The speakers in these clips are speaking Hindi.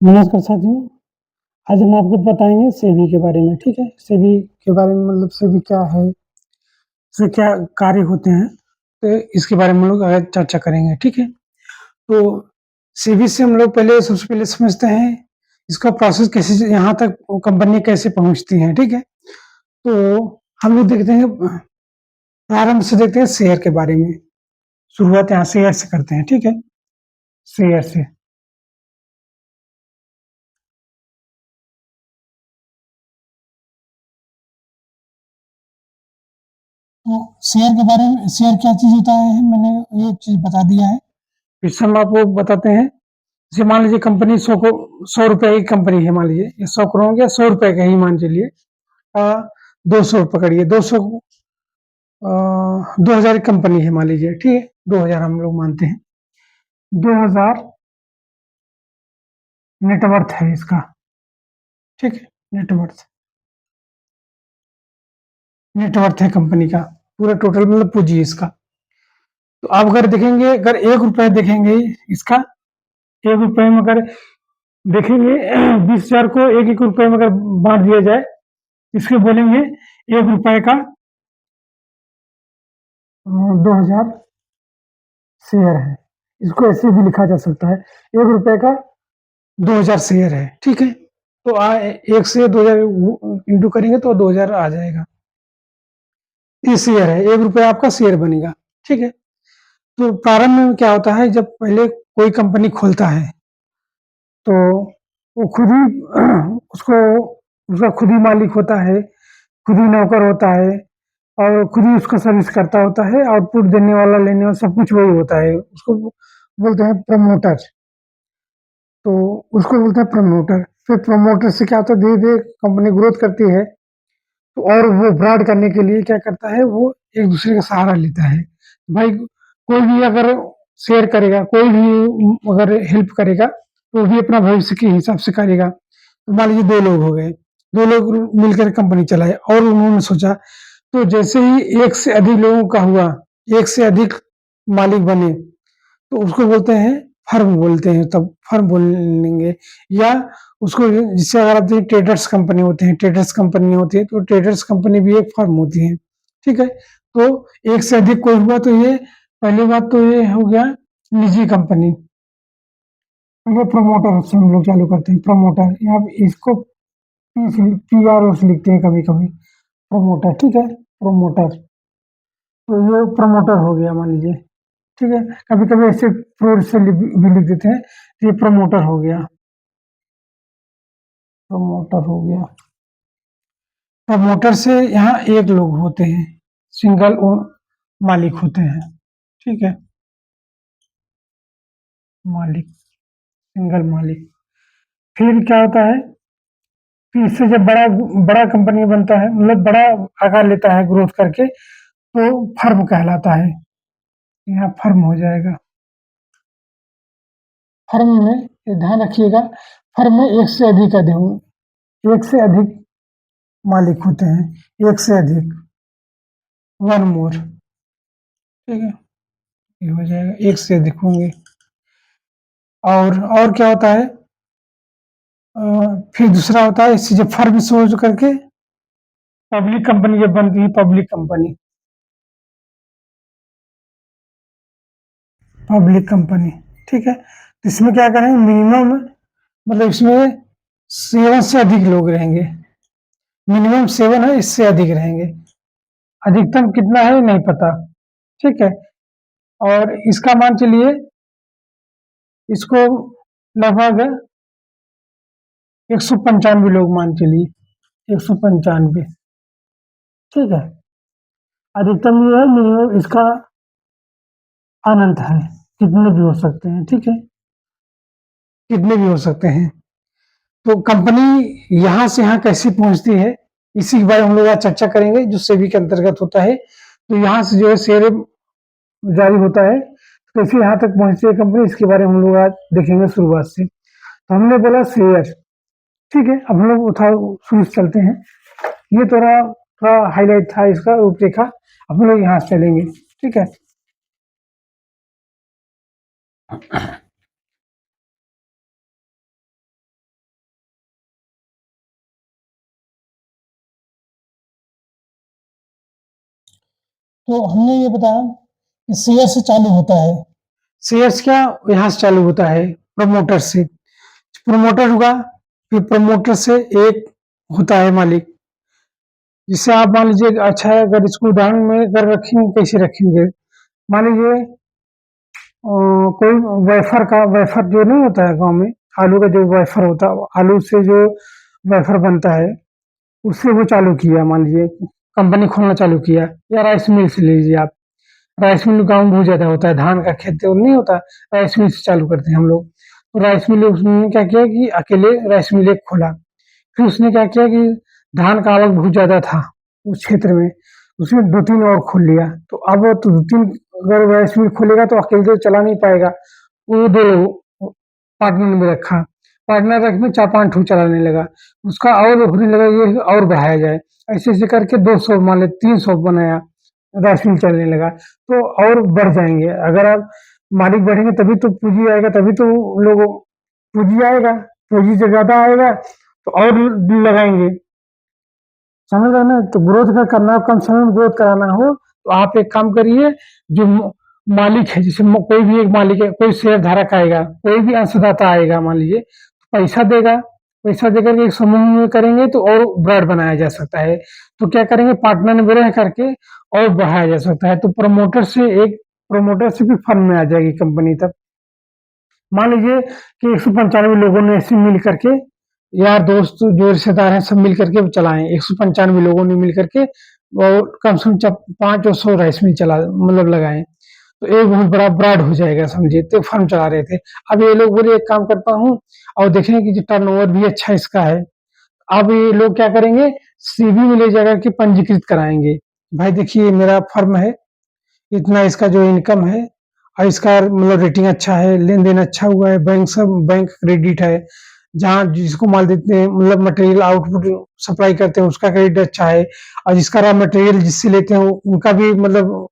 नमस्कार साथियों, आज हम आपको बताएँगे सेबी के बारे में, ठीक है? सेबी के बारे में मतलब सेबी क्या है? इससे क्या कार्य होते हैं? तो इसके बारे में हम लोग आज चर्चा करेंगे, ठीक है? तो सेबी से हम लोग पहले सबसे पहले समझते हैं, इसका प्रोसेस कैसे से यहाँ तक वो कंपनी कैसे पहुँचती है, ठीक है? तो हम लोग देखते हैं प्रारंभ से देखते हैं शेयर के बारे में, शुरुआत यहाँ शेयर से करते हैं, ठीक है? शेयर से। तो शेयर के बारे में शेयर क्या चीज़ होता है, मैंने ये चीज़ बता दिया है। फिर से हम आपको बताते हैं, जैसे मान लीजिए कंपनी 100 को 100 रुपए की कंपनी है, मान लीजिए ये 100 करोड़ या 100 रुपए का ही मान चलिए, 200 पकड़िए, 200 2000 की कंपनी है मान लीजिए, ठीक है? 2000 हम लोग मानते हैं, 2000 नेटवर्थ है इसका, ठीक है? नेटवर्थ है कंपनी का, पूरा टोटल मतलब पूंजी इसका। तो आप अगर देखेंगे, अगर 1 रुपए देखेंगे इसका, 1 रुपए में अगर देखेंगे 20,000 को 1-1 रुपए में अगर बाँट दिया जाए, इसको बोलेंगे 1 रुपए का 2000 शेयर है। इसको ऐसे भी लिखा जा सकता है, 1 रुपए का 2000 शेयर है, ठीक है? तो 1 से 2000 इंटू करेंगे तो 2000 आ जाएगा। ये शेयर है, 1 रुपया आपका शेयर बनेगा, ठीक है? तो प्रारंभ में क्या होता है, जब पहले कोई कंपनी खोलता है, तो वो खुद ही उसको उसका खुद ही मालिक होता है, खुद ही नौकर होता है और खुद ही उसका सर्विस करता होता है, आउटपुट देने वाला, लेने वाला सब कुछ वही होता है। उसको बोलते हैं प्रमोटर। तो उसको बोलते हैं प्रमोटर। फिर प्रमोटर से क्या होता है, धीरे-धीरे कंपनी ग्रोथ करती है, तो और वो ब्रॉड करने के लिए क्या करता है, वो एक-दूसरे का सहारा लेता है। भाई कोई भी अगर शेयर करेगा, कोई भी अगर हेल्प करेगा, तो वो भी अपना भविष्य के हिसाब से करेगा। तो मान लीजिए 2 लोग हो गए, 2 लोग मिलकर कंपनी चलाए और उन्होंने सोचा, तो जैसे ही 1 से अधिक लोगों का हुआ, 1 से अधिक मालिक बने, तो उसको बोलते हैं फर्म बोलते हैं, तब फर्म बोलेंगे। या उसको जिससे अगर आप देखिए ट्रेडर्स कंपनी होते हैं, ट्रेडर्स कंपनी होती है, तो ट्रेडर्स कंपनी भी एक फर्म होती है, ठीक है? तो 1 से अधिक कोई हुआ तो ये पहली बात तो ये हो गया निजी कंपनी। पहले प्रमोटर से हम लोग चालू करते हैं, प्रमोटर या इसको पीआरओ से लिखते हैं कभी-कभी, प्रमोटर, ठीक है? प्रमोटर। तो ये प्रमोटर हो गया मान लीजिए, ठीक है? कभी-कभी ऐसे प्रोड से भी लिख देते हैं, तो ये प्रमोटर हो गया, प्रमोटर हो गया। प्रमोटर से यहाँ 1 लोग होते हैं, सिंगल मालिक होते हैं, ठीक है? मालिक, सिंगल मालिक। फिर क्या होता है, फिर इससे जब बड़ा बड़ा कंपनी बनता है, मतलब बड़ा आकार लेता है ग्रोथ करके, तो फर्म कहलाता है। यहाँ फर्म हो जाएगा। फर्म में ये ध्यान रखिएगा, फर्म में 1 से अधिक 1 से अधिक मालिक होते हैं, 1 से अधिक, 1 मोर, ठीक है? ये हो जाएगा, 1 से अधिक होंगे। और क्या होता है, फिर दूसरा होता है, इससे जब फर्म से हो करके पब्लिक कंपनी जब बनती है, पब्लिक कंपनी, ठीक है? तो इसमें क्या करेंगे, मिनिमम मतलब इसमें 7 से अधिक लोग रहेंगे, मिनिमम 7 है, इससे अधिक रहेंगे, अधिकतम कितना है नहीं पता, ठीक है? और इसका मान चलिए, इसको लगभग 195 लोग मान चलिए, 195, ठीक है? अधिकतम ये है, मिनिमम इसका अनंत है, कितने भी हो सकते हैं, ठीक है? कितने भी हो सकते हैं। तो कंपनी यहाँ से यहाँ कैसे पहुँचती है, इसी के बारे में हम लोग आज चर्चा करेंगे, जो सेबी के अंतर्गत होता है। तो यहाँ से जो है शेयर जारी होता है, कैसे यहाँ तक पहुँचती है कंपनी, इसके बारे में हम लोग आज देखेंगे शुरुआत से। तो हमने बोला शेयर, ठीक है? अब हम लोग शुरू से चलते हैं। ये थोड़ा थोड़ा हाईलाइट था इसका रूपरेखा, अब हम लोग यहाँ से चलेंगे, ठीक है? तो हमने ये बताया कि शेयर से चालू होता है। शेयर्स क्या यहाँ से चालू होता है? प्रमोटर से। प्रमोटर हुआ, फिर प्रमोटर से एक होता है मालिक। जिससे आप मान लीजिए अच्छा है, अगर इसको उदाहरण में अगर रखेंगे, कैसे रखेंगे? मान लीजिए कोई वेफर जो नहीं होता है गाँव में, आलू का जो वेफर होता है, आलू से जो वेफर बनता है, उससे वो चालू किया, मान लीजिए कंपनी खोलना चालू किया, या राइस मिल से ले लीजिए आप। राइस मिल गाँव में बहुत ज़्यादा होता है, धान का खेत जो नहीं होता, राइस मिल से चालू करते हैं हम लोग। तो राइस मिल उसने क्या किया कि अकेले राइस मिल एक खोला। फिर उसने क्या किया कि धान का आवक बहुत ज़्यादा था उस क्षेत्र में, उसने 2-3 और खोल लिया। तो अब वो तो 2-3 अगर राइस मिल खोलेगा तो अकेले तो चला नहीं पाएगा। वो 2 लोग पार्टनर में रखा। पार्टनर रख में 4-5 ठो चलाने लगा। उसका और होने लगा ये और बढ़ाया जाए। ऐसे-ऐसे करके 200 मान लें 300 बनाया, राइस मिल चलने लगा। तो और बढ़ जाएँगे। अगर आप मालिक बढ़ेंगे तभी तो पूँजी आएगा, तभी तो लोग पूँजी आएगा। पूँजी जब ज़्यादा आएगा तो और लगाएँगे। समझ रहे हैं ना? तो ग्रोथ अगर करना हो, कम समय में ग्रोथ कराना हो, तो आप एक काम करिए, जो मालिक है, जैसे कोई भी एक मालिक है, कोई शेयर धारक आएगा, कोई भी अंशदाता आएगा मान लीजिए, पैसा देगा, पैसा देकर के एक समूह में करेंगे तो और ब्रांड बनाया जा सकता है। तो क्या करेंगे, पार्टनर में रह करके और बढ़ाया जा सकता है। तो प्रमोटरशिप भी फर्म में आ जाएगी कंपनी तब। मान लीजिए कि 195 लोगों ने ऐसे मिल करके, यार दोस्त जो रिश्तेदार हैं सब मिल करके चलाएं, 195 लोगों ने मिल करके और कम से कम 500 राइस मिल चला मतलब लगाए, तो एक बहुत बड़ा ब्रांड हो जाएगा, समझिए। तो फर्म चला रहे थे, अब ये लोग बोले एक काम करता हूँ और देखें कि जो टर्नओवर भी अच्छा इसका है। अब ये लोग क्या करेंगे, सीबी में ले जाकर के पंजीकृत कराएंगे। भाई देखिए मेरा फर्म है, इतना इसका जो इनकम है और इसका मतलब रेटिंग अच्छा है, लेन-देन अच्छा हुआ है, बैंक क्रेडिट है, जहाँ जिसको माल देते हैं मतलब मटेरियल आउटपुट सप्लाई करते हैं उसका क्रेडिट अच्छा है, और जिसका रॉ मटेरियल जिससे लेते हैं उनका भी मतलब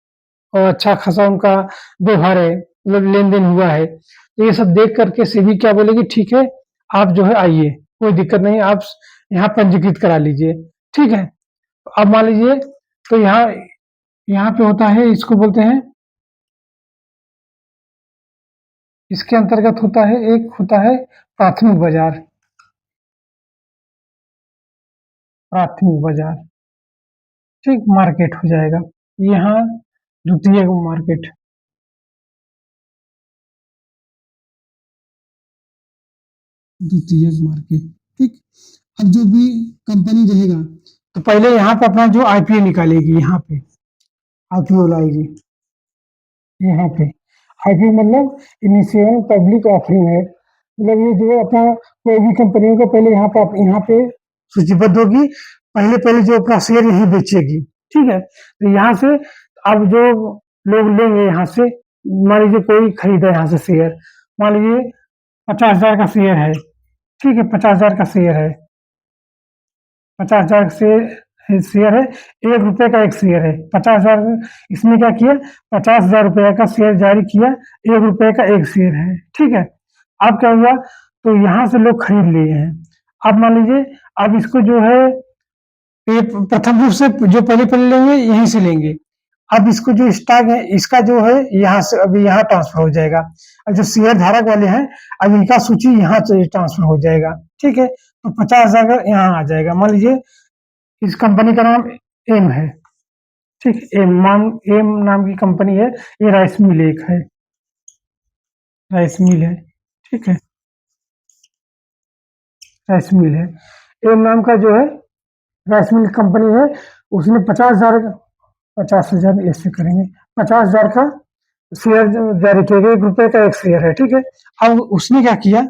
अच्छा खासा उनका व्यवहार है, मतलब लेन-देन हुआ है। तो ये सब देख करके सेबी क्या बोलेगी, ठीक है, आप जो है आइए, कोई दिक्कत नहीं, आप यहाँ पंजीकृत करा लीजिए, ठीक है। अब मान लीजिए तो यहाँ यहाँ पे होता है, इसको बोलते हैं, इसके अंतर्गत होता है, एक होता है प्राथमिक बाजार। प्राथमिक बाजार, ठीक, मार्केट हो जाएगा। यहाँ द्वितीयक मार्केट, द्वितीयक मार्केट, ठीक। अब जो भी कंपनी रहेगा तो पहले यहाँ पे अपना जो आईपीओ निकालेगी, यहाँ पे आईपीओ लाएगी, यहाँ पे आईपीओ मतलब इनिशियल पब्लिक ऑफरिंग है। मतलब ये जो अपना कोई भी कंपनियों को पहले यहाँ पे सूचीबद्ध होगी, पहले पहले जो अपना शेयर यहीं बेचेगी, ठीक है। तो यहाँ से अब जो लोग लेंगे यहाँ से, मान लीजिए कोई खरीदा यहाँ से शेयर, मान लीजिए 50,000 का शेयर है, ठीक है, 50,000 का शेयर है, 50,000 से शेयर है, 1 रुपए का एक शेयर है, 50,000, इसने क्या किया, 50,000 रुपए का शेयर जारी किया, 1 रुपए का एक शेयर है, ठीक है। अब क्या हुआ, तो यहाँ से लोग खरीद लिए हैं। अब मान लीजिए, अब इसको जो है, ये प्रथम रूप से जो पहले पहले लेंगे यहीं से लेंगे। अब इसको जो स्टॉक है, इसका जो है यहाँ से अभी यहाँ ट्रांसफर हो जाएगा। अब जो शेयर धारक वाले हैं, अब इनका सूची यहाँ से ट्रांसफर हो जाएगा, ठीक है। तो 50,000 का यहाँ आ जाएगा। मान लीजिए इस कंपनी का नाम एम है, ठीक, एम नाम की कंपनी है, ये राइस मिल एक है, राइस मिल है, ठीक है, राइस मिल है। एम नाम का जो है राइस मिल कंपनी है, उसने 50,000, 50,000 ऐसे करेंगे, 50,000 का शेयर जारी किया गया, 1 रुपए का एक शेयर है, ठीक है। अब उसने क्या किया,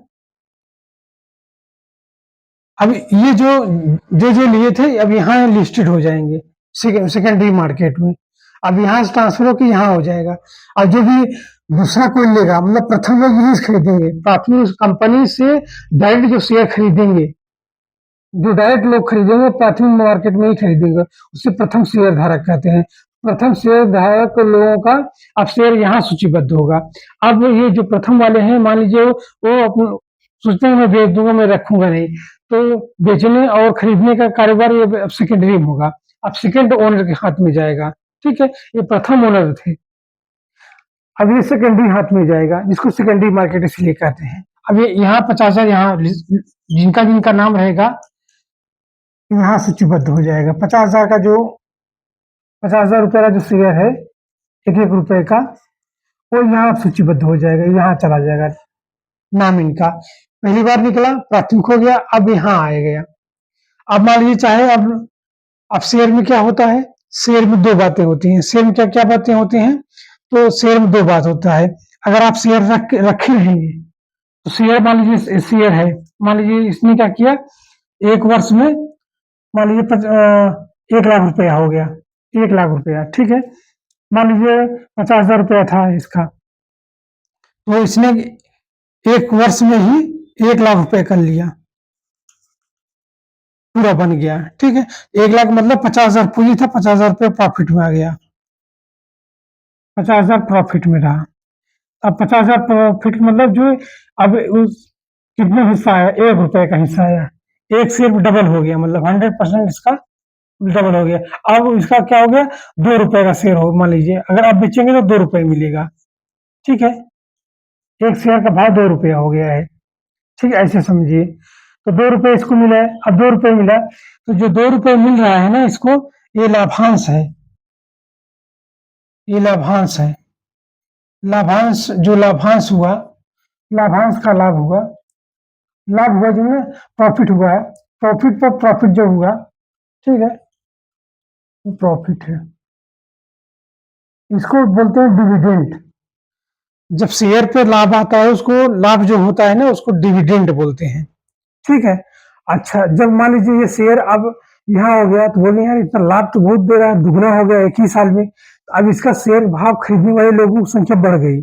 अब ये जो लिए थे अब यहाँ लिस्टेड हो जाएंगे सेकेंडरी मार्केट में। अब यहाँ से ट्रांसफर होकर यहाँ हो जाएगा। और जो भी दूसरा कोई लेगा, मतलब प्रथम लोग यही खरीदेंगे, प्राथमिक कंपनी से डायरेक्ट जो शेयर खरीदेंगे, जो डायरेक्ट लोग खरीदेंगे प्राथमिक मार्केट में ही खरीदेंगे, उसे प्रथम शेयर धारक कहते हैं। प्रथम शेयर धारक लोगों का अब शेयर यहाँ सूचीबद्ध होगा। अब ये जो प्रथम वाले हैं, मान लीजिए वो अपन सोचते हैं मैं बेच दूंगा, मैं रखूंगा नहीं, तो बेचने और खरीदने का कारोबार ये अब सेकेंडरी में होगा, अब सेकेंड ओनर के हाथ में जाएगा। ठीक है, ये प्रथम ओनर थे। अब ये सेकेंडरी हाथ में जाएगा, जिसको सेकेंडरी मार्केट इसलिए कहते हैं। अब ये यहाँ 50,000 यहाँ जिनका जिनका नाम रहेगा यहाँ सूचीबद्ध हो जाएगा। 50,000 का जो 50,000 रुपये का जो शेयर है, एक एक रुपए का, वो यहाँ सूचीबद्ध हो जाएगा, यहाँ चला जाएगा नाम इनका। पहली बार निकला, प्राथमिक हो गया, अब यहाँ आ गया। अब मान लीजिए चाहे अब शेयर में क्या होता है, शेयर में दो बातें होती हैं। शेयर में क्या क्या बातें होती हैं, तो शेयर में दो बात होता है। अगर आप शेयर रखे रहेंगे तो शेयर, मान लीजिए शेयर है, मान लीजिए इसने क्या किया, एक वर्ष में मान लीजिए 1 लाख रुपया हो गया, 1 लाख रुपया, ठीक है। मान लीजिए 50,000 रुपया था इसका, तो इसने एक वर्ष में ही 1 लाख रुपए कर लिया, पूरा बन गया, ठीक है। 1 लाख मतलब 50,000 पूंजी था, 50,000 रुपये प्रॉफिट में आ गया, 50,000 प्रॉफिट में रहा। अब 50,000 प्रॉफिट मतलब जो अब उस कितना हिस्सा आया, 1 रुपए का हिस्सा आया, एक शेयर डबल हो गया, मतलब 100% इसका डबल हो गया। अब इसका क्या हो गया, 2 रुपए का शेयर हो, मान लीजिए अगर आप बेचेंगे तो 2 रुपए मिलेगा, ठीक है। एक शेयर का भाव 2 रुपया हो गया है, ठीक है, ऐसे समझिए। तो 2 रुपए इसको मिला है, अब 2 रुपए मिला, तो जो 2 रुपए मिल रहा है ना इसको, ये लाभांश है, ये लाभांश है। लाभांश, जो लाभांश हुआ, लाभांश का लाभ हुआ, लाभ हुआ जो है प्रॉफिट हुआ है, प्रॉफिट पर प्रॉफिट जो हुआ, ठीक है, प्रॉफिट है, इसको बोलते हैं डिविडेंड। जब शेयर पे लाभ आता है, उसको लाभ जो होता है ना, उसको डिविडेंड बोलते हैं, ठीक है। अच्छा, जब मान लीजिए ये शेयर अब यहाँ हो गया, तो बोले यार इतना लाभ तो बहुत दे रहा है, दुगना हो गया एक ही साल में। अब इसका शेयर भाव खरीदने वाले लोगों की संख्या बढ़ गई,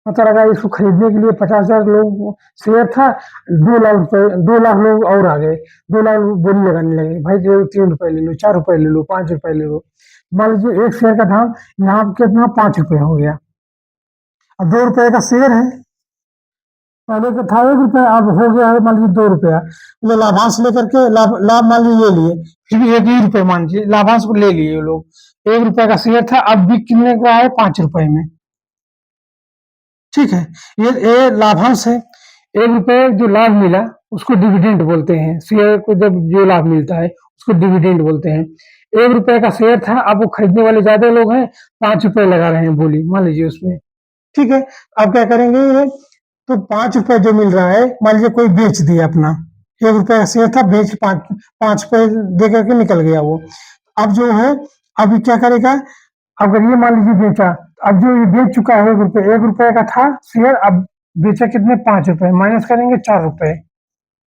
पता लगा इसको खरीदने के लिए 50,000 लोग शेयर था, 2 लाख रुपए, 2 लाख लोग और आ गए, 2 लाख बोली लगाने लगे, भाई 3 रुपए ले लो, 4 रुपए ले लो, 5 रुपए ले लो। मान लीजिए एक शेयर का दाम यहाँ कितना, 5 रुपए हो गया। अब 2 रुपए का शेयर है, पहले तो था 1 रुपया, अब हो गया है मान लीजिए 2 रुपया। मतलब लाभांश लेकर के लाभ लाभ मान लीजिए ले लिए, फिर भी 1 ही रुपये मान लीजिए लाभांश को ले लिए लोग। 1 रुपया का शेयर था, अब भी कितने का है, 5 रुपए में, ठीक है। ये लाभांश है। 1 रुपये जो लाभ मिला उसको डिविडेंड बोलते हैं, शेयर को जब जो लाभ मिलता है उसको डिविडेंड बोलते हैं। 1 रुपये का शेयर था, अब वो खरीदने वाले ज्यादा लोग हैं, 5 रुपए लगा रहे हैं बोली, मान लीजिए उसमें, ठीक है। अब क्या करेंगे, तो 5 रुपए जो मिल रहा है, मान लीजिए कोई बेच दिया अपना, 1 रुपए का शेयर था, बेच 5 रुपए दे करके निकल गया वो। अब जो है, अभी क्या करेगा, अगर ये मान लीजिए बेचा, अब जो ये बेच चुका है 1 रुपए, 1 रुपए का था शेयर, अब बेचा कितने, 5 रुपए, माइनस करेंगे 4 रुपए,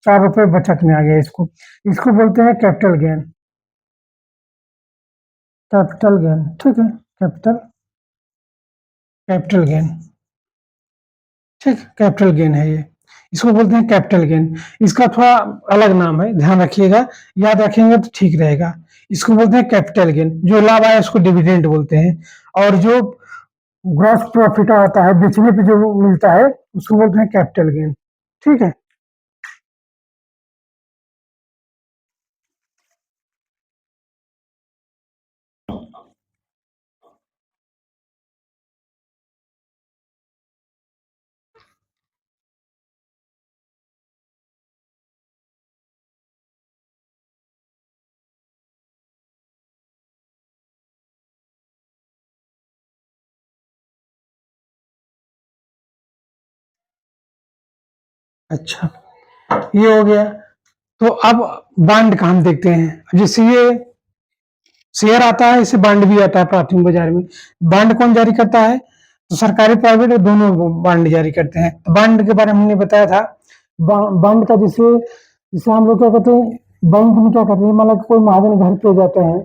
4 रुपए बचत में आ गया। इसको इसको बोलते हैं कैपिटल गेन, कैपिटल गेन, ठीक है, कैपिटल कैपिटल गेन, ठीक, कैपिटल गेन है ये, इसको बोलते हैं कैपिटल गेन। इसका थोड़ा अलग नाम है, ध्यान रखिएगा, याद रखेंगे तो ठीक रहेगा। इसको बोलते हैं कैपिटल गेन, जो लाभ आया उसको डिविडेंड बोलते हैं, और जो ग्रॉस प्रॉफिट आता है बेचने पे जो मिलता है उसको बोलते हैं कैपिटल गेन, ठीक है। अच्छा, ये हो गया। तो अब बांड का हम देखते हैं, जैसे ये शेयर आता है, इसे बांड भी आता है प्राथमिक बाजार में। बांड कौन जारी करता है, तो सरकारी प्राइवेट दोनों बांड जारी करते हैं। तो बांड के बारे में हमने बताया था, बांड का जैसे जैसे हम लोग क्या कहते हैं, बैंक में क्या करते हैं, मतलब कोई महाजन घर पे जाते हैं,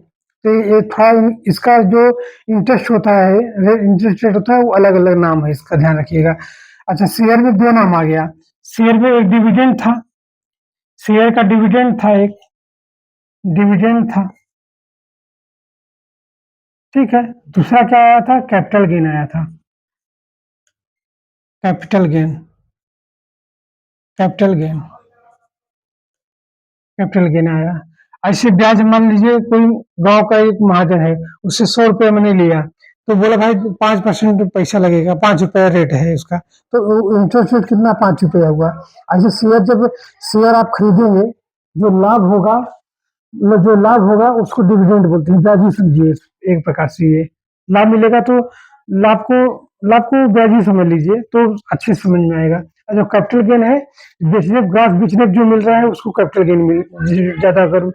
तो ये थोड़ा इसका जो इंटरेस्ट होता है, इंटरेस्ट रेट होता है, वो अलग अलग नाम है, इसका ध्यान रखिएगा। अच्छा, शेयर में दो नाम आ गया, शेयर में एक डिविडेंड था, शेयर का डिविडेंड था, एक डिविडेंड था, ठीक है। दूसरा क्या आया था, कैपिटल गेन आया था, capital gain, capital gain, capital gain आया। ऐसे ब्याज मान लीजिए कोई गांव का एक महाजन है, उससे 100 रुपये मैंने लिया, तो बोला भाई 5% पैसा लगेगा, 5 रुपया रेट है उसका, तो इंटरेस्ट रेट कितना, 5 रुपया हुआ। ऐसे शेयर जब शेयर आप खरीदेंगे, जो लाभ होगा, जो लाभ होगा उसको डिविडेंड बोलते हैं, ब्याज ही समझिए एक प्रकार से। ये लाभ मिलेगा तो लाभ को लाभ को ब्याज ही समझ लीजिए, तो अच्छे से समझ में आएगा। और जो कैपिटल गेन है, बेचने ग्रास बेचने जो मिल रहा है उसको कैपिटल गेन मिल ज्यादा, अगर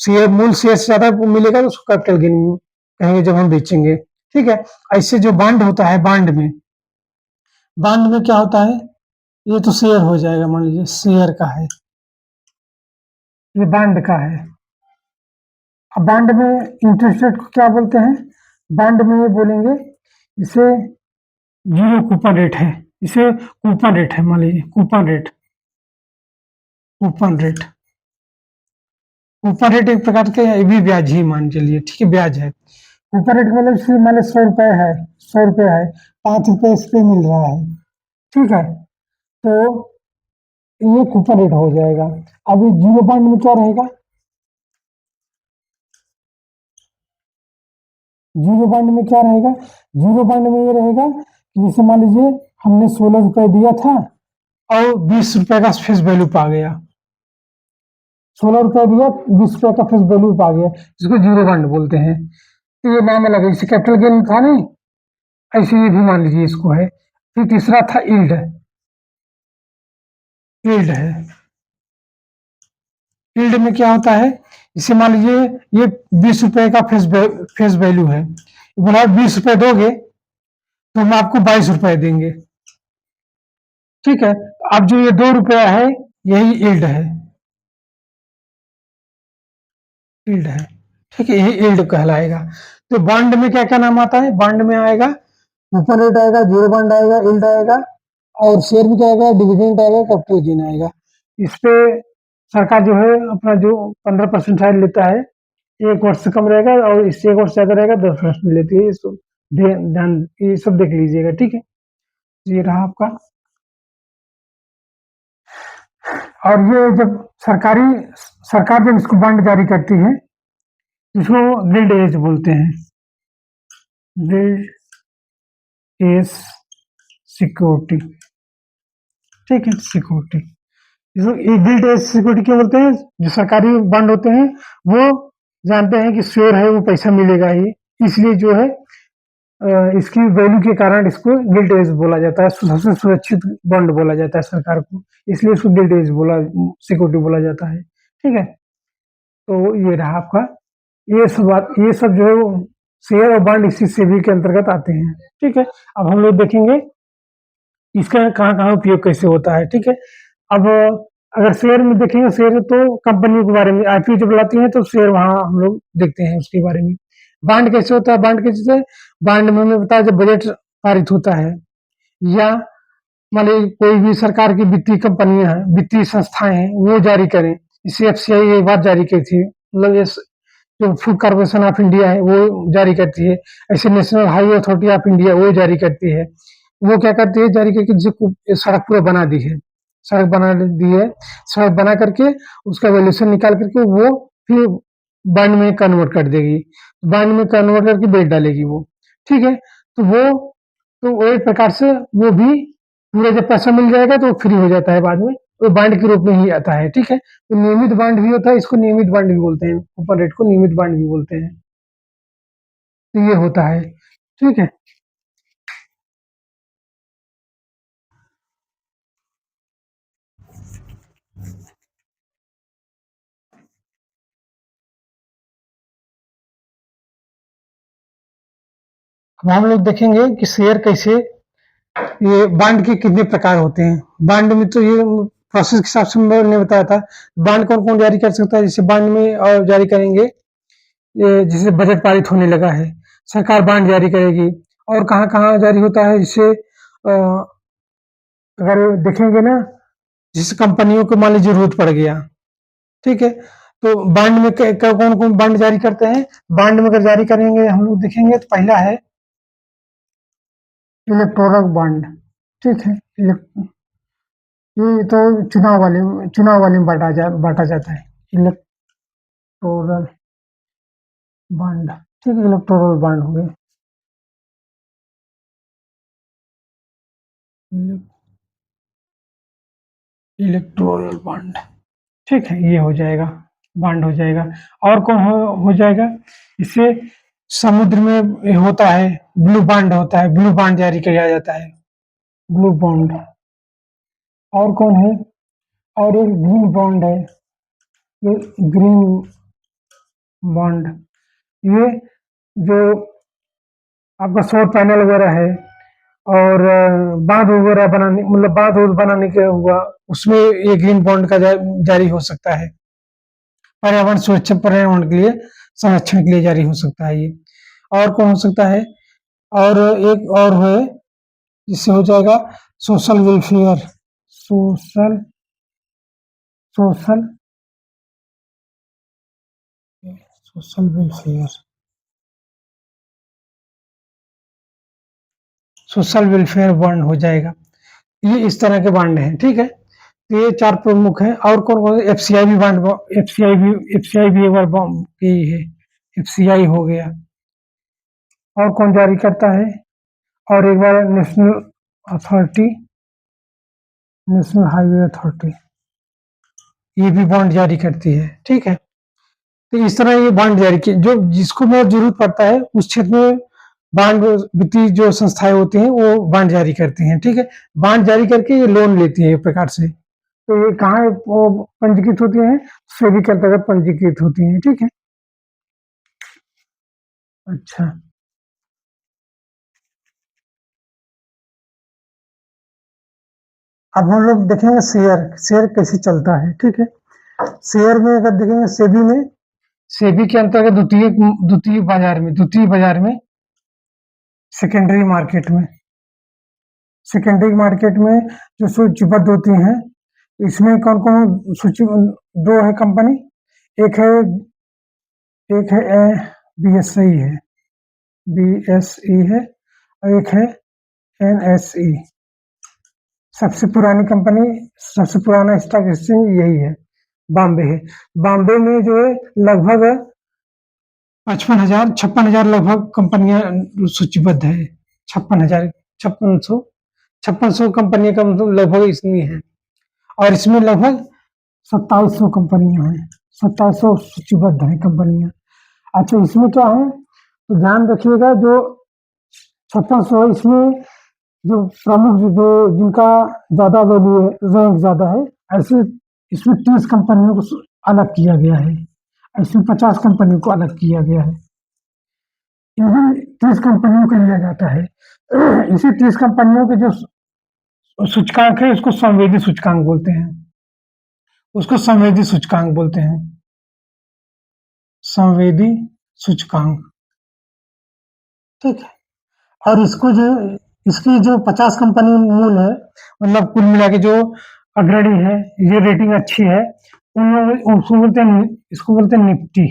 शेयर मूल शेयर से ज्यादा मिलेगा तो उसको कैपिटल गेन कहेंगे जब हम बेचेंगे। ठीक है। ऐसे जो बांड होता है, बांड में क्या होता है, ये तो शेयर हो जाएगा, मान लीजिए शेयर का है, ये बांड का है। अब बांड में इंटरेस्ट रेट को क्या बोलते हैं, बांड में ये बोलेंगे, इसे जीरो कूपन रेट है, इसे कूपन रेट है, मान लीजिए कूपन रेट कूपन रेट एक प्रकार के ये भी ब्याज ही मान चलिए, ठीक है, ब्याज है। कूपन रेट मतलब इसमें मान लीजिए 100 रुपए है, 100 रुपए है, 5 रुपए इस पे मिल रहा है, ठीक है, तो ये कूपन रेट हो जाएगा। अभी जीरो बाइंड में क्या रहेगा, जीरो बाइंड में क्या रहेगा, जीरो बाइंड में ये रहेगा कि जैसे मान लीजिए हमने 16 रुपए दिया था और 20 रुपए का फेस वैल्यू पा गया, 16 रुपए दिया, 20 रुपए का फेस वैल्यू पा गया, जिसको जीरो बाइंड बोलते हैं। तो ये नाम अलग है, जैसे कैपिटल गेन था नहीं, ऐसे ये भी मान लीजिए इसको है। फिर तीसरा था यील्ड है। यील्ड में क्या होता है, इसे मान लीजिए ये 20 रुपए का फेस वैल्यू है, बोला 20 रुपए दोगे तो हम आपको 22 रुपए देंगे, ठीक है। अब जो ये 2 रुपया है, यही यील्ड है, ठीक है, यही यील्ड कहलाएगा। तो बॉन्ड में क्या क्या नाम आता है, बॉन्ड में आएगा कूपन रेट आएगा, जीरो बॉन्ड आएगा, यील्ड आएगा, और शेयर में क्या आएगा, डिविडेंड आएगा, कैपिटल गेन आएगा। इस पे सरकार जो है अपना जो 15% शायद लेता है, 1 वर्ष से कम रहेगा, और इससे 1 वर्ष ज्यादा रहेगा 10% लेती है, ये सब ध्यान, ये सब देख लीजिएगा, ठीक है। ये रहा आपका। और ये जब सरकार जब इसको बॉन्ड जारी करती है, इसको गिल्ड एज बोलते हैं, गिल्ड एज सिक्योरिटी, ठीक है, सिक्योरिटी। ये गिल्ड एज सिक्योरिटी क्यों बोलते हैं, जो सरकारी बॉन्ड होते हैं वो जानते हैं कि श्योर है वो पैसा मिलेगा ही, इसलिए जो है इसकी वैल्यू के कारण इसको गिल्ट एज बोला जाता है, सबसे सुरक्षित बॉन्ड बोला जाता है सरकार को, इसलिए इसको गिल्ट एज सिक्योरिटी बोला जाता है, ठीक है। तो ये रहा आपका, ये सब जो है वो शेयर और बॉन्ड इसी सेबी के अंतर्गत आते हैं, ठीक है। अब हम लोग देखेंगे इसका कहाँ कहाँ उपयोग कैसे होता है, ठीक है। अब अगर शेयर में देखेंगे, शेयर तो कंपनी के बारे में, आईपीओ जब लाती है तो शेयर वहां हम लोग देखते हैं उसके बारे में। बांड कैसे होता है, बांड कैसे होता है, बांड में हमें बताया जब बजट पारित होता है, या मान लीजिए कोई भी सरकार की वित्तीय कंपनियां हैं, वित्तीय संस्थाएं हैं, वो जारी करें, इसे एफसीआई एक बार जारी की थी, मतलब ये जो फूड कॉर्पोरेशन ऑफ इंडिया है वो जारी करती है, ऐसे national highway authority of India वो जारी करती है। वो क्या करती है, जारी करके जिसको सड़क पूरा बना दी है, सड़क बना दी है, सड़क बना करके उसका वैल्यूएशन निकाल करके वो फिर बॉन्ड में कन्वर्ट कर देगी, बॉन्ड में कन्वर्ट करके बेच डालेगी वो, ठीक है। तो वो एक प्रकार से वो भी पूरा जब पैसा मिल जाएगा तो वो फ्री हो जाता है बाद में, वो बांड के रूप में ही आता है, ठीक है। तो नियमित बांड भी होता है, इसको नियमित बांड भी बोलते हैं, कूपन रेट को नियमित बांड भी बोलते हैं, तो ये होता है, ठीक है। अब हम लोग देखेंगे कि शेयर कैसे, ये बांड के कितने प्रकार होते हैं। बांड में तो ये प्रोसेस के हिसाब से मैंने बताया था, बांड कौन कौन जारी कर सकता है, जैसे बांड में और जारी करेंगे, जैसे बजट पारित होने लगा है, सरकार बांड जारी करेगी, और कहाँ कहाँ जारी होता है, जैसे अगर देखेंगे ना, जिस कंपनियों को मान लीजिए जरूरत पड़ गया, ठीक है, तो बांड में कौन कौन बांड जारी करते हैं, बांड में अगर जारी करेंगे हम लोग देखेंगे तो पहला है इलेक्टोरल बॉन्ड, ठीक है। ये तो चुनाव वाले में बांटा जाता है, इलेक्टोरल बॉन्ड, ठीक है, इलेक्टोरल बॉन्ड हो गए, इलेक्टोरल बॉन्ड, ठीक है, ये हो जाएगा, बॉन्ड हो जाएगा। और कौन हो जाएगा, इससे समुद्र में होता है ब्लू बॉन्ड, होता है ब्लू बॉन्ड जारी किया जाता है, ब्लू बॉन्ड। और कौन है, और एक ग्रीन बॉन्ड है, ये ग्रीन बॉन्ड, ये जो आपका सौर पैनल वगैरह है और बांध वगैरह बनाने, मतलब बांध बनाने के हुआ, उसमें ये ग्रीन बॉन्ड का जारी हो सकता है, पर्यावरण सुरक्षा, पर्यावरण के लिए संरक्षण के लिए जारी हो सकता है ये। और कौन हो सकता है, और एक और है, जिससे हो जाएगा social welfare, social social social welfare, social welfare bond हो जाएगा। ये इस तरह के बॉन्ड हैं, ठीक है, तो ये चार प्रमुख हैं। और कौन कौन, एफसीआई भी बॉन्ड, एफसीआई भी एक बार यही है, एफसीआई हो गया। और कौन जारी करता है, और एक बार national authority, national highway authority, ये भी बॉन्ड जारी करती है, ठीक है। तो इस तरह ये बॉन्ड जारी की, जो जिसको बहुत जरूरत पड़ता है उस क्षेत्र में बॉन्ड, वित्तीय जो संस्थाएं होती हैं वो बॉन्ड जारी करती हैं, ठीक है, बॉन्ड जारी करके ये लोन लेती है एक प्रकार से। तो ये कहाँ वो पंजीकृत होती हैं, सेबी के अंतर्गत पंजीकृत होती हैं, ठीक है। अच्छा, अब हम लोग देखेंगे शेयर, शेयर कैसे चलता है, ठीक है। शेयर में अगर देखेंगे, सेबी में, सेबी के अंतर्गत द्वितीय द्वितीय बाजार में, द्वितीय बाजार में, सेकेंडरी मार्केट में, सेकेंडरी मार्केट में जो सूचीबद्ध होती हैं, इसमें कौन कौन सूची, दो है कंपनी, एक है, एक है बीएसई है, बीएसई है, और एक है एनएसई। सबसे पुरानी कंपनी, सबसे पुराना स्टॉक एक्सचेंज यही है, बॉम्बे है। बॉम्बे में जो है लगभग 56,000 लगभग कंपनियां सूचीबद्ध है, 56,000, 5600 कंपनियों का मतलब लगभग इसमें है। और इसमें लगभग 2700 कंपनियां हैं, 2700 सूचीबद्ध है कंपनियां। अच्छा, इसमें क्या है, तो ध्यान रखिएगा, जो 5600 है, इसमें जो प्रमुख, जो जिनका ज्यादा वैल्यू है, रैंक ज्यादा है, ऐसे इसमें 30 कंपनियों को अलग किया गया है, इसमें 50 कंपनियों को अलग किया गया है, इन्हें 30 कंपनियों को लिया जाता है। इसी 30 कंपनियों के जो सूचकांक है, उसको संवेदी सूचकांक बोलते हैं, उसको संवेदी सूचकांक बोलते हैं, संवेदी सूचकांक, ठीक है। और इसको जो, इसकी जो 50 कंपनी मूल है, मतलब कुल मिला के जो अग्रणी है, ये रेटिंग अच्छी है, उसको बोलते हैं, इसको बोलते हैं निफ्टी,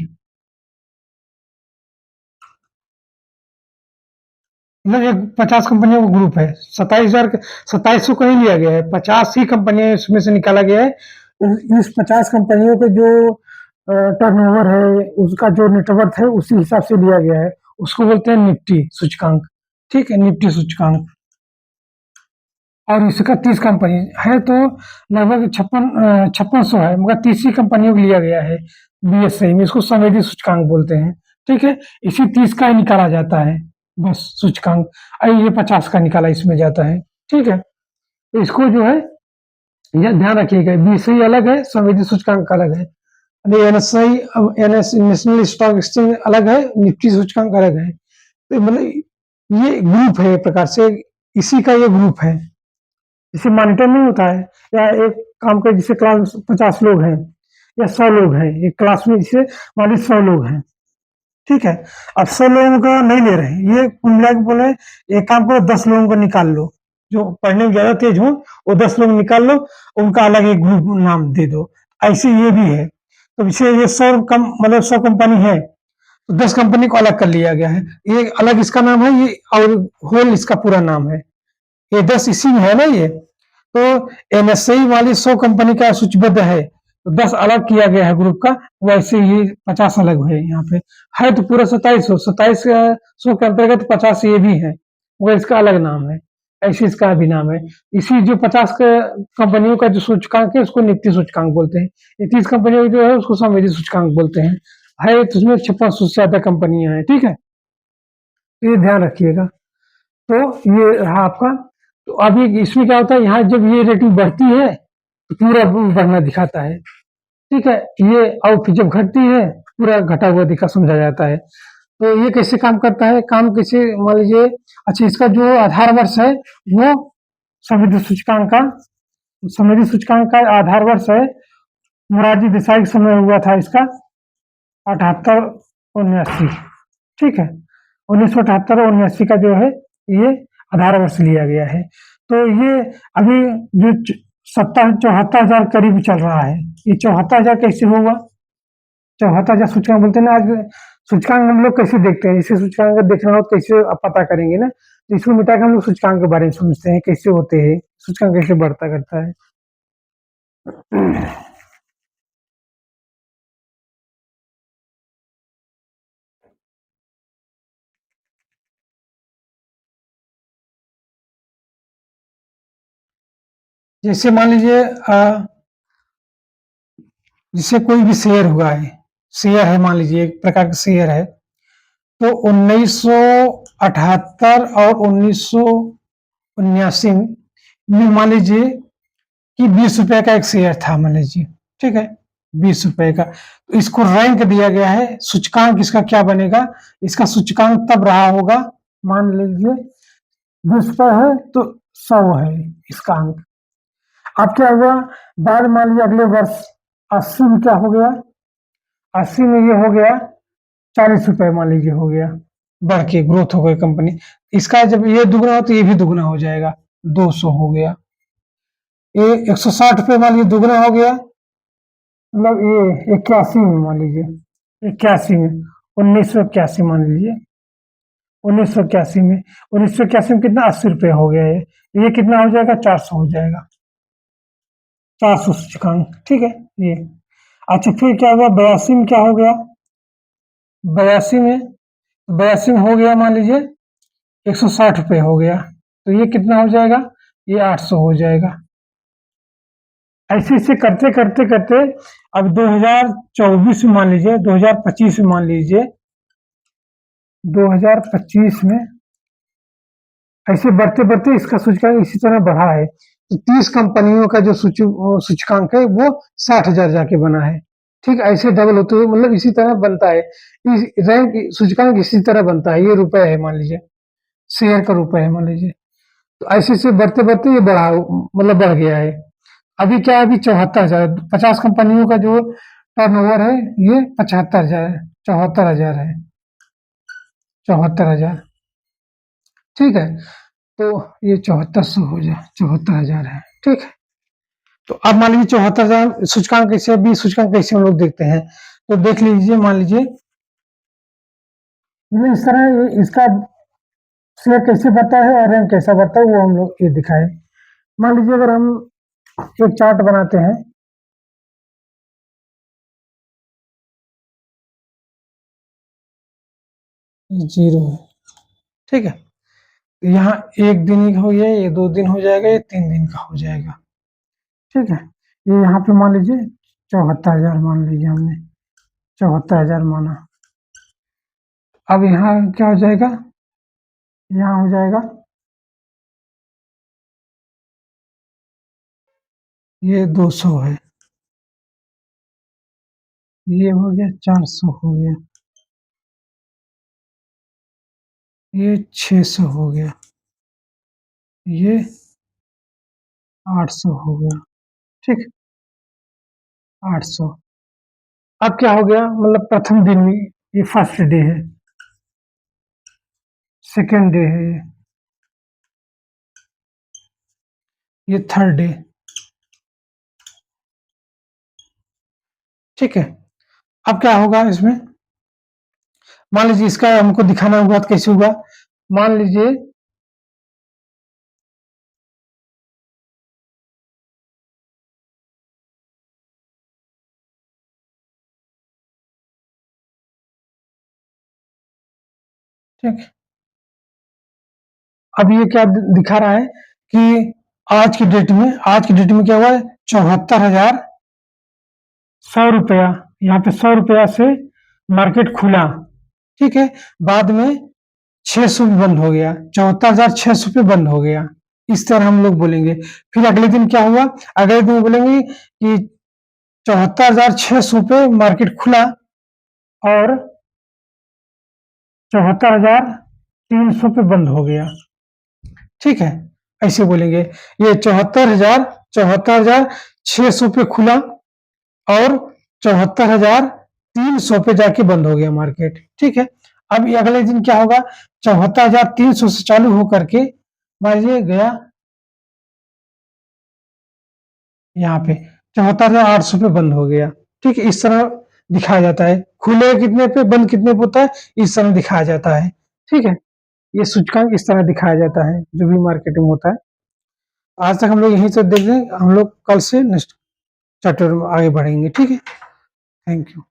मतलब एक 50 कंपनियों का ग्रुप है, 27,000 2700 कहीं लिया गया है, 50 ही कंपनियां इसमें से निकाला गया है। इस 50 कंपनियों के जो टर्नओवर है, उसका जो नेटवर्थ है, उसी हिसाब से लिया गया है, उसको बोलते हैं निफ्टी सूचकांक, ठीक है, निफ्टी सूचकांक। और इसका 30 कंपनी है, तो लगभग 5600 है, मगर 30 ही कंपनियों को लिया गया है बीएसई में, इसको संवेदी सूचकांक बोलते हैं, ठीक है। इसी 30 का ही निकाला जाता है बस सूचकांक, ये 50 का निकाला इसमें जाता है, ठीक है। तो इसको जो है, यह ध्यान रखिएगा, बीएसई अलग है, संवेदी सूचकांक अलग है, एनएसआई, नेशनल स्टॉक एक्सचेंज अलग है, निफ्टी सूचकांक अलग है। तो मतलब ये ग्रुप है एक प्रकार से, इसी का ये ग्रुप है, इसे मॉनिटर नहीं होता है, या एक काम कर, जिसे क्लास 50 लोग हैं या 100 लोग हैं, एक क्लास में जिसे मान लीजिए 100 लोग हैं, ठीक है। अब 100 लोगों का नहीं ले रहे, ये कुल मिला के बोले, एक काम करो, 10 लोगों को निकाल लो, जो पढ़ने में ज्यादा तेज हो, वो 10 लोग निकाल लो, उनका अलग एक ग्रुप नाम दे दो, ऐसे ये भी है। तो इसे ये 100 कम, मतलब 100 कंपनी है, तो 10 कंपनी को अलग कर लिया गया है, ये अलग इसका नाम है, ये और होल इसका पूरा नाम है, ये 10 इसी में है ना ये। तो एनएसआई वाली 100 कंपनी का सूचीबद्ध है, तो 10 अलग किया गया है ग्रुप का, वैसे ही 50 अलग है यहाँ पे। है तो पूरा 2700 के अंतर्गत 50 ये भी है, वो इसका अलग नाम है, ऐसे इसका भी नाम है। इसी जो 50 कंपनियों का जो सूचकांक है उसको निफ्टी सूचकांक बोलते हैं। 31 कंपनियों जो है उसको संवेदी सूचकांक बोलते हैं। है तो उसमें 5600 से ज्यादा कंपनियां हैं, ठीक है, तो ये ध्यान रखिएगा। तो ये रहा आपका। तो अभी इसमें क्या होता है, यहाँ जब ये रेटिंग बढ़ती है तो पूरा बढ़ना दिखाता है, ठीक है, ये और फिर जब घटती है पूरा घटा हुआ दिखा समझा जाता है। तो ये कैसे काम करता है, काम कैसे, मान लीजिए, अच्छा इसका जो आधार वर्ष है वो समृद्धि सूचकांक का, समृद्धि सूचकांक का आधार वर्ष है मोरारजी देसाई के समय हुआ था इसका 78-79, ठीक है, 1978-79 का जो है ये आधार वर्ष लिया गया है। तो ये अभी जो 74,000 करीब चल रहा है, ये 74,000 कैसे होगा, 74,000 सूचकांक बोलते हैं ना। आज सूचकांक हम लोग कैसे देखते हैं, इसे सूचकांक देखना हो तो कैसे आप पता करेंगे ना, तो इसको मिटा के हम लोग सूचकांक के बारे में समझते हैं कैसे होते हैं, सूचकांक कैसे बढ़ता करता है। जैसे मान लीजिए जैसे कोई भी शेयर हुआ है, शेयर है, मान लीजिए एक प्रकार का शेयर है, तो 1978 और 1979 में मान लीजिए कि 20 रुपए का एक शेयर था, मान लीजिए, ठीक है, 20 रुपए का, तो इसको रैंक दिया गया है, सूचकांक इसका क्या बनेगा, इसका सूचकांक तब रहा होगा, मान लीजिए 20 रुपए है तो 100 है इसका अंक। अब क्या हुआ, बाद मान लीजिए अगले वर्ष 80 में क्या हो गया, 80 में ये हो गया 40 रुपए, मान लीजिए हो गया, बढ़ के ग्रोथ हो गई कंपनी, इसका जब ये दुगना हो तो ये भी दुगना हो जाएगा, 200 हो गया, ये 160 रुपए मान लीजिए दुगना हो गया, मतलब ये 81 में, मान लीजिए 81 में, 1981 मान लीजिए, 1981 में, 1981 में कितना, 80 रुपए हो गया, ये कितना हो जाएगा, 400 हो जाएगा, 400 सूचकांक, ठीक है ये। अच्छा फिर क्या हुआ, 82 में क्या हो गया, 82 में, 82 में हो गया मान लीजिए 160 रुपए हो गया, तो ये कितना हो जाएगा, ये 800 हो जाएगा। ऐसे ऐसे करते करते करते अब 2024 में मान लीजिए, 2025 में मान लीजिए, 2025 में ऐसे बढ़ते बढ़ते इसका सूचकांक इसी तरह बढ़ा है, तो 30 कंपनियों का जो सूचकांक है वो 60,000 जाके बना है, ठीक, ऐसे डबल होते हुए मतलब इसी तरह बनता है, इस रैंक सूचकांक इसी तरह बनता है, ये रुपए है मान लीजिए, शेयर का रुपए है मान लीजिए, तो ऐसे ऐसे बढ़ते बढ़ते ये बढ़ा, मतलब बढ़ गया है। अभी क्या है, अभी 74,000, 50 कंपनियों का जो टर्नओवर है ये 75,000 है, 74,000 है, 74,000, ठीक है, तो ये 7400 हो जाए, 74,000 है, ठीक है। तो अब मान लीजिए 74,000 सूचकांक कैसे, अभी सूचकांक कैसे हम लोग देखते हैं, तो देख लीजिए, मान लीजिए इस तरह इसका शेयर कैसे बढ़ता है और रैंक कैसा बढ़ता है वो हम लोग ये दिखाए। मान लीजिए अगर हम एक चार्ट बनाते हैं, जीरो है, ठीक है, यहाँ एक दिन हो गया, ये 2 दिन हो जाएगा, ये 3 दिन का हो जाएगा, ठीक है, ये यहाँ पे मान लीजिए 74,000 मान लीजिए हमने, 74,000 माना, अब यहाँ क्या हो जाएगा, यहाँ हो जाएगा ये 200 है, ये हो गया 400 हो गया, ये 600 हो गया, ये 800 हो गया, ठीक, 800। अब क्या हो गया, मतलब प्रथम दिन में ये फर्स्ट डे है, सेकेंड डे है, ये थर्ड डे, ठीक है। अब क्या होगा इसमें, मान लीजिए इसका हमको दिखाना होगा तो कैसे होगा, मान लीजिए ठीक है। अब ये क्या दिखा रहा है कि आज की डेट में क्या हुआ है, 74,100 रुपया, यहाँ पे 100 रुपया से मार्केट खुला, ठीक है। बाद में 600 पे बंद हो गया, 74,600 पे बंद हो गया। इस तरह हम लोग बोलेंगे। फिर अगले दिन क्या हुआ, अगले दिन बोलेंगे कि 74,600 पे मार्केट खुला और 74,300 पे बंद हो गया, ठीक है। ऐसे बोलेंगे, ये 74,600 पे खुला और 74,300 पे जाके बंद हो गया मार्केट, ठीक है। अब ये अगले दिन क्या होगा, 74,300 से चालू होकर के मान लीजिए गया यहाँ पे 74,800 पे बंद हो गया, ठीक है। इस तरह दिखाया जाता है, खुले कितने पे बंद कितने पे होता है, इस तरह दिखाया जाता है, ठीक है। ये सूचकांक इस तरह दिखाया जाता है जो भी मार्केट में होता है। आज तक हम लोग यहीं से देख रहे हैं, हम लोग कल से नेक्स्ट चैप्टर में आगे बढ़ेंगे, ठीक है। Thank you.